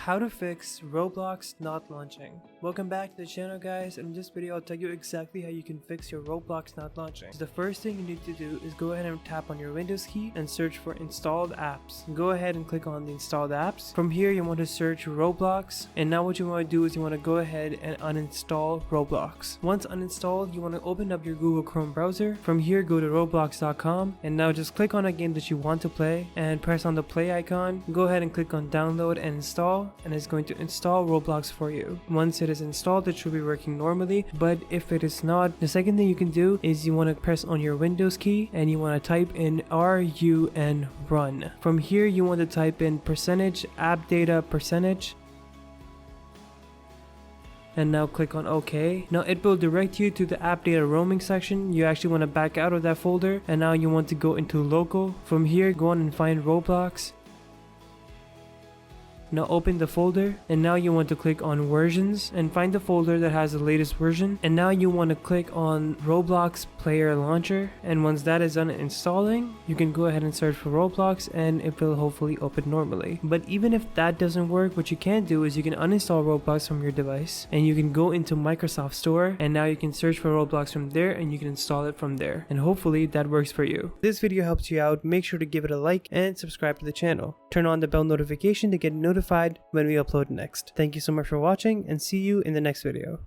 How to fix Roblox not launching. Welcome back to the channel, guys, and in this video I'll tell you exactly how you can fix your Roblox not launching. So the first thing you need to do is go ahead and tap on your Windows key and search for installed apps. Go ahead and click on the installed apps. From here you want to search Roblox, and now what you want to do is you want to go ahead and uninstall Roblox. Once uninstalled, you want to open up your Google Chrome browser. From here go to roblox.com, and now just click on a game that you want to play and press on the play icon. Go ahead and click on download and install, and it's going to install Roblox for you. Once it is installed, it should be working normally, but if it is not, the second thing you can do is you want to press on your Windows key and you want to type in RUN run. From here you want to type in percentage app data percentage, and now click on OK. Now it will direct you to the app data roaming section. You actually want to back out of that folder, and now you want to go into local. From here go on and find Roblox. Now open the folder, and now you want to click on versions and find the folder that has the latest version, and now you want to click on Roblox player launcher, and once that is done installing, you can go ahead and search for Roblox and it will hopefully open normally. But even if that doesn't work, what you can do is you can uninstall Roblox from your device and you can go into Microsoft Store, and now you can search for Roblox from there and you can install it from there, and hopefully that works for you. If this video helps you out, make sure to give it a like and subscribe to the channel. Turn on the bell notification to get notified when we upload next. Thank you so much for watching, and see you in the next video.